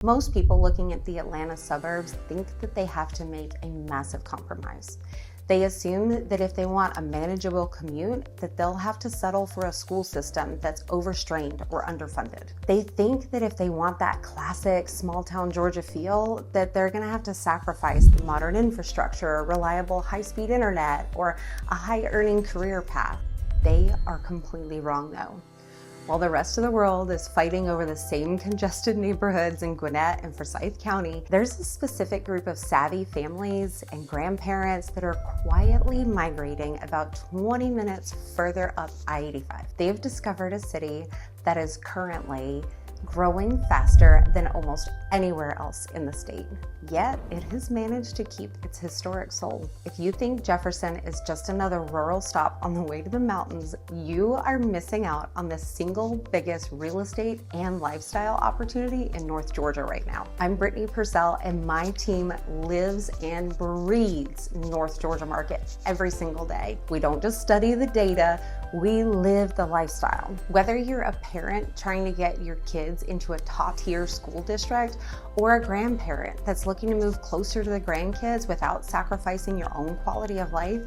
Most people looking at the Atlanta suburbs think that they have to make a massive compromise. They assume that if they want a manageable commute, that they'll have to settle for a school system that's overstrained or underfunded. They think that if they want that classic small-town Georgia feel, that they're gonna have to sacrifice the modern infrastructure, reliable high-speed internet, or a high-earning career path. They are completely wrong though. While the rest of the world is fighting over the same congested neighborhoods in Gwinnett and Forsyth County, there's a specific group of savvy families and grandparents that are quietly migrating about 20 minutes further up I-85. They've discovered a city that is currently growing faster than almost anywhere else in the state. Yet, it has managed to keep its historic soul. If you think Jefferson is just another rural stop on the way to the mountains, you are missing out on the single biggest real estate and lifestyle opportunity in North Georgia right now. I'm Brittany Purcell, and my team lives and breathes North Georgia market every single day. We don't just study the data, we live the lifestyle. Whether you're a parent trying to get your kids into a top-tier school district, or a grandparent that's looking to move closer to the grandkids without sacrificing your own quality of life,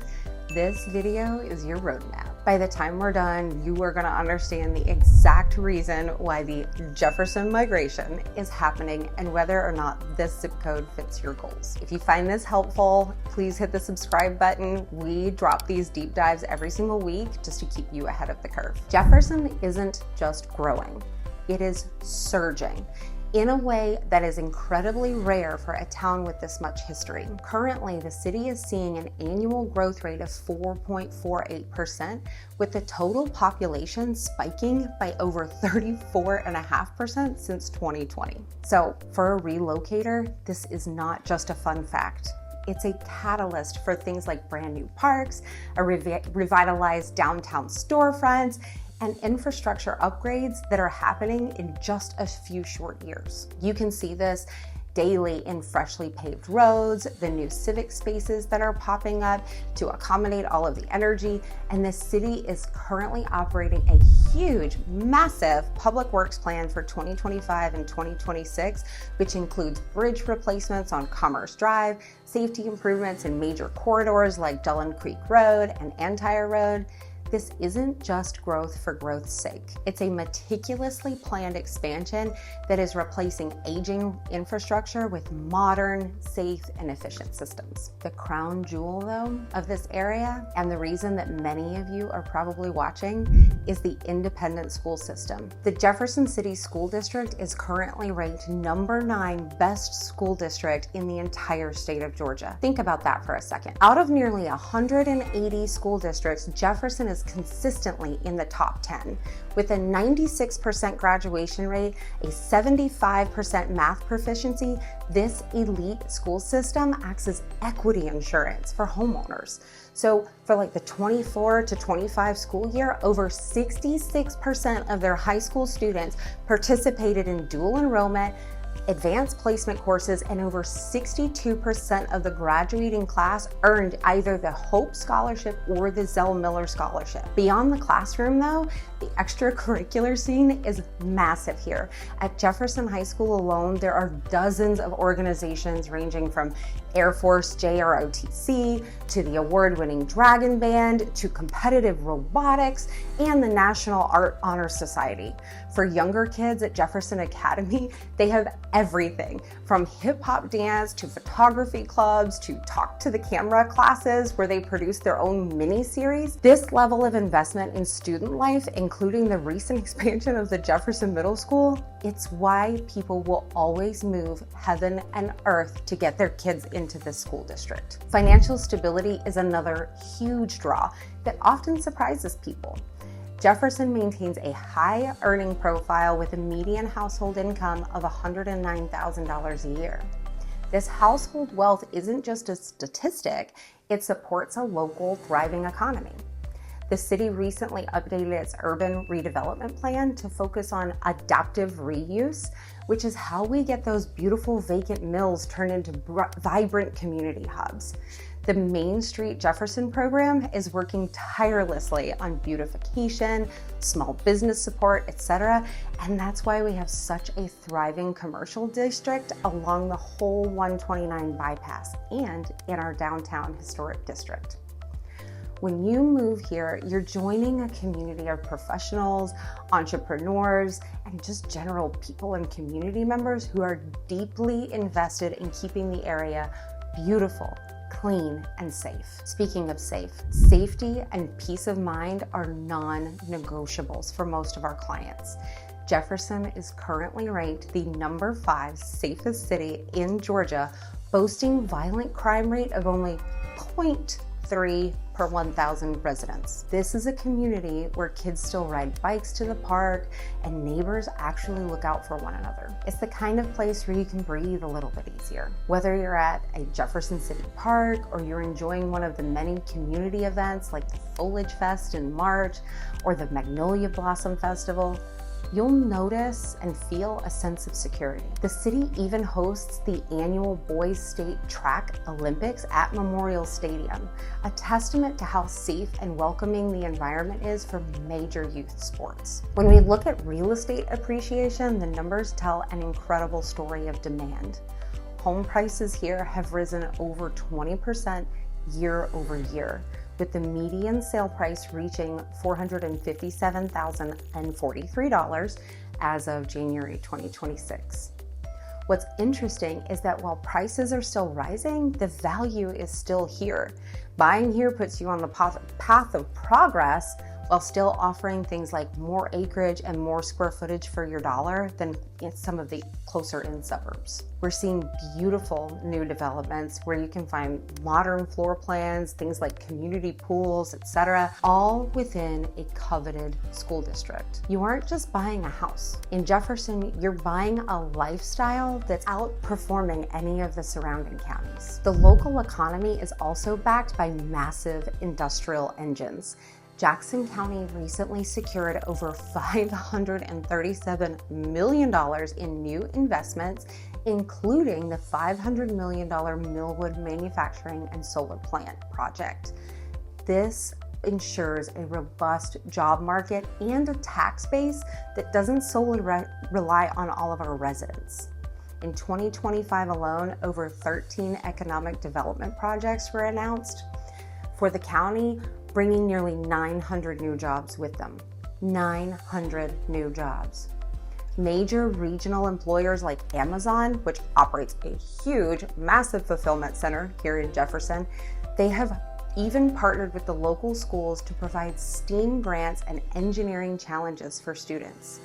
this video is your roadmap. By the time we're done, you are going to understand the exact reason why the Jefferson migration is happening and whether or not this zip code fits your goals. If you find this helpful, please hit the subscribe button. We drop these deep dives every single week just to keep you ahead of the curve. Jefferson isn't just growing, it is surging in a way that is incredibly rare for a town with this much history. Currently, the city is seeing an annual growth rate of 4.48%, with the total population spiking by over 34.5% since 2020. So for a relocator, this is not just a fun fact. It's a catalyst for things like brand new parks, a revitalized downtown storefronts, and infrastructure upgrades that are happening in just a few short years. You can see this daily in freshly paved roads, the new civic spaces that are popping up to accommodate all of the energy, and the city is currently operating a huge, massive public works plan for 2025 and 2026, which includes bridge replacements on Commerce Drive, safety improvements in major corridors like Dullen Creek Road and Antire Road. This isn't just growth for growth's sake. It's a meticulously planned expansion that is replacing aging infrastructure with modern, safe, and efficient systems. The crown jewel, though, of this area, and the reason that many of you are probably watching, is the independent school system. The Jefferson City School District is currently ranked number 9 best school district in the entire state of Georgia. Think about that for a second. Out of nearly 180 school districts, Jefferson is consistently in the top 10, with a 96% graduation rate, a 75% math proficiency. This elite school system acts as equity insurance for homeowners. So for like the 24 to 25 school year, over 66% of their high school students participated in dual enrollment, advanced placement courses, and over 62% of the graduating class earned either the Hope Scholarship or the Zell Miller Scholarship. Beyond the classroom though, the extracurricular scene is massive here. At Jefferson High School alone, there are dozens of organizations ranging from Air Force JROTC to the award-winning Dragon Band to competitive robotics and the National Art Honor Society. For younger kids at Jefferson Academy, they have everything from hip-hop dance to photography clubs to talk to the camera classes where they produce their own mini-series. This level of investment in student life, including the recent expansion of the Jefferson Middle School, it's why people will always move heaven and earth to get their kids into this school district. Financial stability is another huge draw that often surprises people. Jefferson maintains a high earning profile with a median household income of $109,000 a year. This household wealth isn't just a statistic, it supports a local thriving economy. The city recently updated its urban redevelopment plan to focus on adaptive reuse, which is how we get those beautiful vacant mills turned into vibrant community hubs. The Main Street Jefferson program is working tirelessly on beautification, small business support, etc. And that's why we have such a thriving commercial district along the whole 129 bypass and in our downtown historic district. When you move here, you're joining a community of professionals, entrepreneurs, and just general people and community members who are deeply invested in keeping the area beautiful, clean, and safe. Speaking of safe, safety and peace of mind are non-negotiables for most of our clients. Jefferson is currently ranked the number 5 safest city in Georgia, boasting violent crime rate of only 0.3 per 1,000 residents. This is a community where kids still ride bikes to the park and neighbors actually look out for one another. It's the kind of place where you can breathe a little bit easier. Whether you're at a Jefferson City Park or you're enjoying one of the many community events like the Foliage Fest in March or the Magnolia Blossom Festival, you'll notice and feel a sense of security. The city even hosts the annual Boys State Track Olympics at Memorial Stadium, a testament to how safe and welcoming the environment is for major youth sports. When we look at real estate appreciation, the numbers tell an incredible story of demand. Home prices here have risen over 20% year over year, with the median sale price reaching $457,043 as of January 2026. What's interesting is that while prices are still rising, the value is still here. Buying here puts you on the path of progress while still offering things like more acreage and more square footage for your dollar than in some of the closer in suburbs. We're seeing beautiful new developments where you can find modern floor plans, things like community pools, etc., all within a coveted school district. You aren't just buying a house. In Jefferson, you're buying a lifestyle that's outperforming any of the surrounding counties. The local economy is also backed by massive industrial engines. Jackson County recently secured over $537 million in new investments, including the $500 million Millwood manufacturing and solar plant project. This ensures a robust job market and a tax base that doesn't solely rely on all of our residents. In 2025 alone, over 13 economic development projects were announced for the county, bringing nearly 900 new jobs with them. 900 new jobs. Major regional employers like Amazon, which operates a huge, massive fulfillment center here in Jefferson, they have even partnered with the local schools to provide STEAM grants and engineering challenges for students.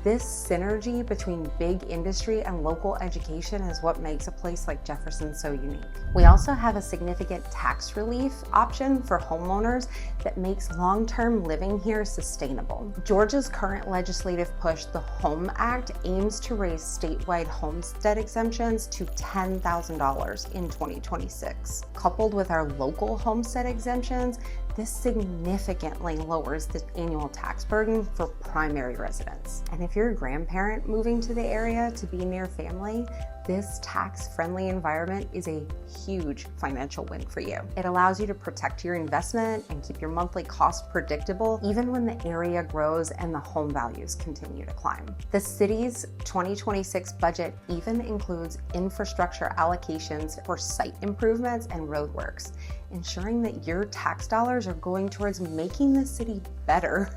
This synergy between big industry and local education is what makes a place like Jefferson so unique. We also have a significant tax relief option for homeowners that makes long-term living here sustainable. Georgia's current legislative push, the HOME Act, aims to raise statewide homestead exemptions to $10,000 in 2026. Coupled with our local homestead exemptions, this significantly lowers the annual tax burden for primary residents. And if you're a grandparent moving to the area to be near family, this tax-friendly environment is a huge financial win for you. It allows you to protect your investment and keep your monthly cost predictable, even when the area grows and the home values continue to climb. The city's 2026 budget even includes infrastructure allocations for site improvements and roadworks, ensuring that your tax dollars are going towards making the city better,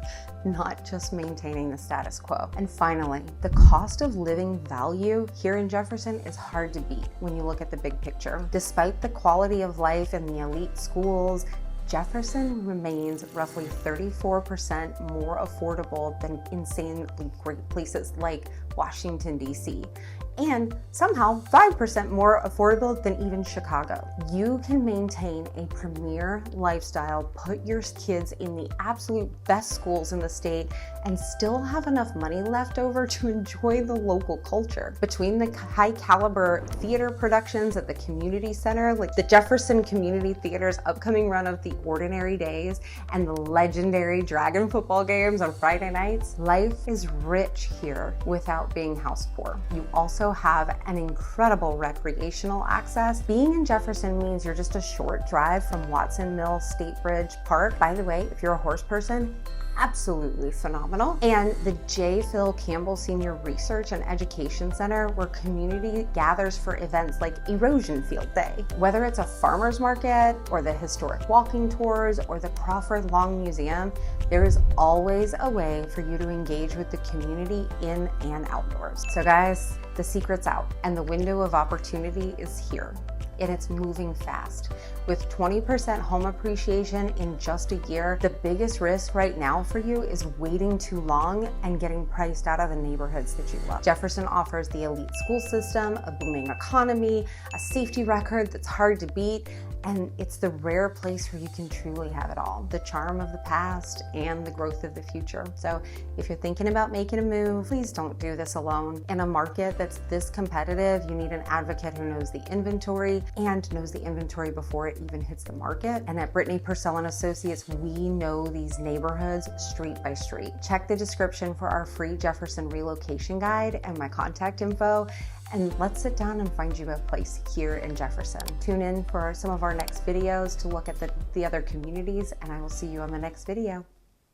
not just maintaining the status quo. And finally, the cost of living value here in Jefferson is hard to beat when you look at the big picture. Despite the quality of life in the elite schools, Jefferson remains roughly 34% more affordable than insanely great places like Washington, D.C., and somehow 5% more affordable than even Chicago. You can maintain a premier lifestyle, put your kids in the absolute best schools in the state, and still have enough money left over to enjoy the local culture. Between the high caliber theater productions at the community center, like the Jefferson Community Theater's upcoming run of The Ordinary Days and the legendary Dragon football games on Friday nights, life is rich here without being house poor. You also also have an incredible recreational access. Being in Jefferson means you're just a short drive from Watson Mill State Bridge Park. By the way, if you're a horse person, absolutely phenomenal. And the J. Phil Campbell Senior Research and Education Center, where community gathers for events like Erosion Field Day. Whether it's a farmer's market or the historic walking tours or the Crawford Long Museum, there is always a way for you to engage with the community in and outdoors. So guys, the secret's out and the window of opportunity is here. And it's moving fast. With 20% home appreciation in just a year, the biggest risk right now for you is waiting too long and getting priced out of the neighborhoods that you love. Jefferson offers the elite school system, a booming economy, a safety record that's hard to beat, and it's the rare place where you can truly have it all. The charm of the past and the growth of the future. So if you're thinking about making a move, please don't do this alone. In a market that's this competitive, you need an advocate who knows the inventory and knows the inventory before it even hits the market. And at Brittany Purcell and Associates, we know these neighborhoods street by street. Check the description for our free Jefferson relocation guide and my contact info. And let's sit down and find you a place here in Jefferson. Tune in for some of our next videos to look at the other communities, and I will see you on the next video.